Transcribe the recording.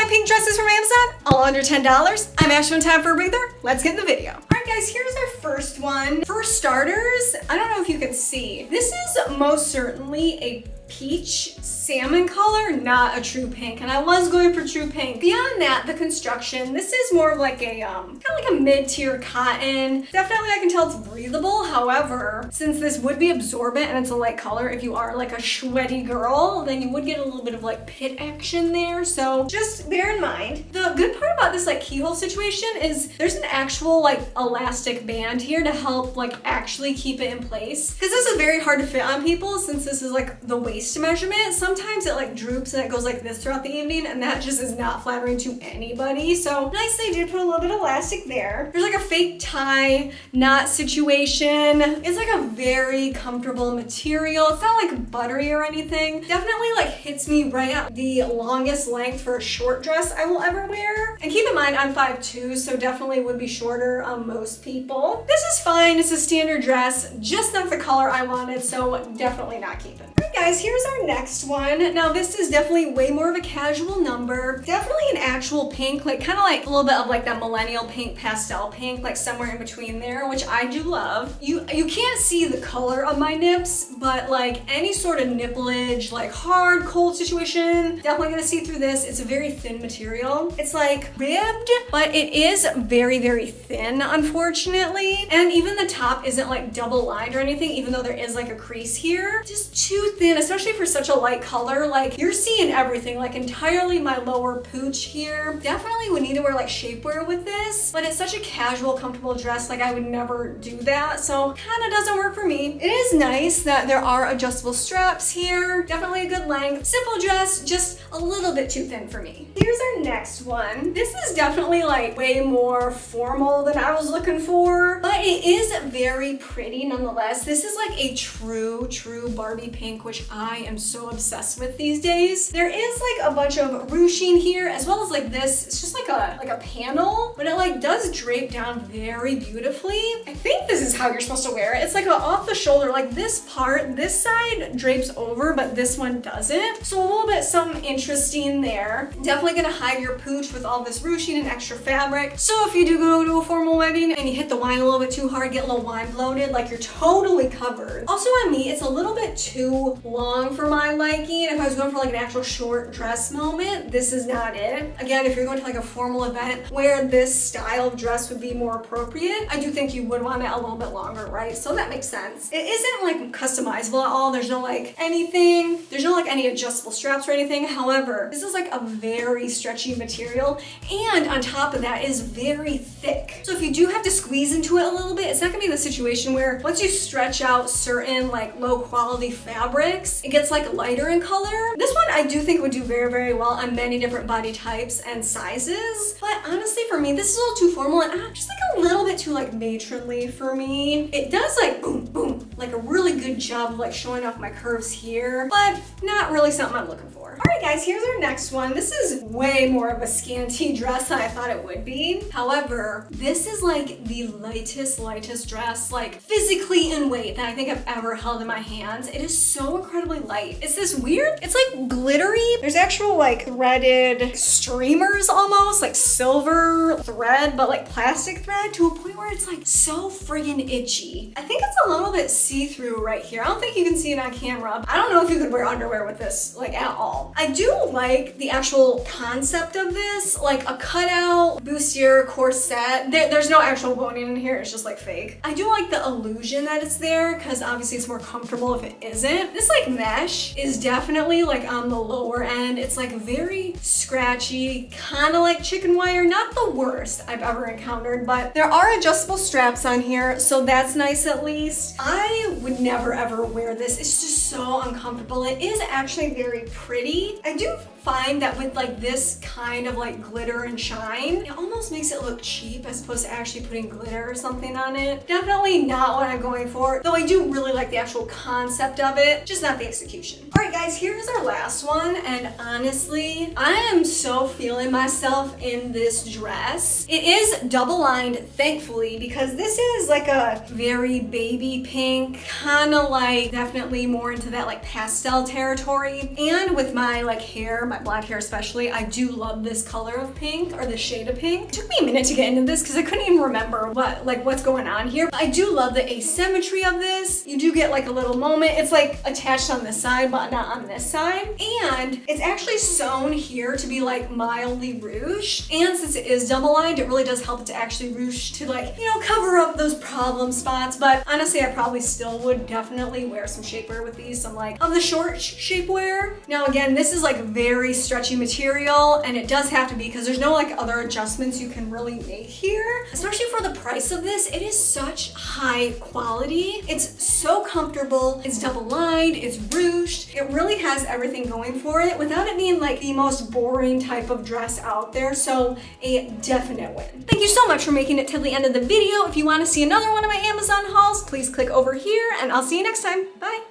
love pink dresses from Amazon, all under $10. I'm Ashley, time for a breather. Let's get in the video. All right, guys, here's our first one. For starters, I don't know if you can see, this is most certainly a peach salmon color, not a true pink, and I was going for true pink. Beyond that, the construction, this is more of like a kind of like a mid-tier cotton. Definitely I can tell it's breathable. However, since this would be absorbent and it's a light color, if you are like a sweaty girl, then you would get a little bit of like pit action there, so just bear in mind. The good part about this like keyhole situation is there's an actual like elastic band here to help like actually keep it in place, because this is very hard to fit on people since this is like the waist measurement. Sometimes it like droops and it goes like this throughout the evening, and that just is not flattering to anybody. So nice they did put a little bit of elastic there. There's like a fake tie knot situation. It's like a very comfortable material. It's not like buttery or anything. Definitely like hits me right at the longest length for a short dress I will ever wear. And keep in mind I'm 5'2", so definitely would be shorter on most people. This is fine. It's a standard dress, just not the color I wanted, so definitely not keeping. Alright guys, here's our next one. Now this is definitely way more of a casual number. Definitely an actual pink, like kind of like a little bit of like that millennial pink, pastel pink, like somewhere in between there, which I do love. You can't see the color of my nips, but like any sort of nipplage, like hard, cold situation, definitely gonna see through this. It's a very thin material. It's like ribbed, but it is very, very thin, unfortunately. And even the top isn't like double lined or anything, even though there is like a crease here. Just too thin, especially for such a light color. Like you're seeing everything, like entirely my lower pooch here. Definitely would need to wear like shapewear with this, but it's such a casual, comfortable dress. Like I would never do that, so kind of doesn't work for me. It is nice that there are adjustable straps here. Definitely a good length. Simple dress, just a little bit too thin for me. Here's our next one. This is definitely like way more formal than I was looking for, but it is very pretty nonetheless. This is like a true Barbie pink, which I am so obsessed with these days. There is like a bunch of ruching here, as well as like this. It's just like a panel, but it like does drape down very beautifully. I think this is how you're supposed to wear it. It's like a off the shoulder, like this part, this side drapes over, but this one doesn't. So a little bit something interesting there. Definitely gonna hide your pooch with all this ruching and extra fabric. So if you do go to a formal wedding and you hit the wine a little bit too hard, get a little wine bloated, like you're totally covered. Also on me, it's a little bit too long for my liking. If I was going for like an actual short dress moment, this is not it. Again, if you're going to like a formal event where this style of dress would be more appropriate, I do think you would want it a little bit longer, right? So that makes sense. It isn't like customizable at all. There's no like anything. There's no like any adjustable straps or anything. However, this is like a very stretchy material, and on top of that is very thick. So if you do have to squeeze into it a little bit, it's not gonna be the situation where once you stretch out certain like low quality fabrics, it gets like lighter in color. This one I do think would do very, very well on many different body types and sizes. But honestly, for me, this is a little too formal and just like a little bit too like matronly for me. It does like boom, boom, like a really good job of like showing off my curves here, but not really something I'm looking for. All right, guys, here's our next one. This is way more of a scanty dress than I thought it would be. However, this is like the lightest dress, like physically in weight, that I think I've ever held in my hands. It is so incredibly light. It's this weird, it's like glittery. There's actual like threaded streamers almost, like silver thread, but like plastic thread, to a point where it's like so friggin' itchy. I think it's a little bit see-through right here. I don't think you can see it on camera. I don't know if you could wear underwear with this like at all. I do like the actual concept of this, like a cutout bustier corset. There's no actual boning in here, it's just like fake. I do like the illusion that it's there, because obviously it's more comfortable if it isn't. This like mesh is definitely like on the lower end. It's like very scratchy, kind of like chicken wire. Not the worst I've ever encountered, but there are adjustable straps on here, so that's nice at least. I would never ever wear this. It's just so uncomfortable. It is actually very pretty. I do find that with like this kind of like glitter and shine, it almost makes it look cheap as opposed to actually putting glitter or something on it. Definitely not what I'm going for, though I do really like the actual concept of it, just not the execution. All right, guys, here's our last one, and honestly, I am so feeling myself in this dress. It is double lined, thankfully, because this is like a very baby pink, kind of like definitely more into that like pastel territory, and with my like hair, my blonde hair especially, I do love this color of pink, or the shade of pink. It took me a minute to get into this because I couldn't even remember what's going on here. I do love the asymmetry of this. You do get like a little moment. It's like attached on this side, but not on this side. And it's actually sewn here to be like mildly ruched. And since it is double lined, it really does help it to actually ruche to like, you know, cover up those problem spots. But honestly, I probably still would definitely wear some shapewear with these, some like of the short shapewear. Now again, this is like very stretchy material, and it does have to be because there's no like other adjustments you can really make here. Especially for the price of this, it is such high quality. It's so comfortable, it's double lined, it's ruched. It really has everything going for it without it being like the most boring type of dress out there. So a definite win. Thank you so much for making it to the end of the video. If you want to see another one of my Amazon hauls, please click over here, and I'll see you next time. Bye.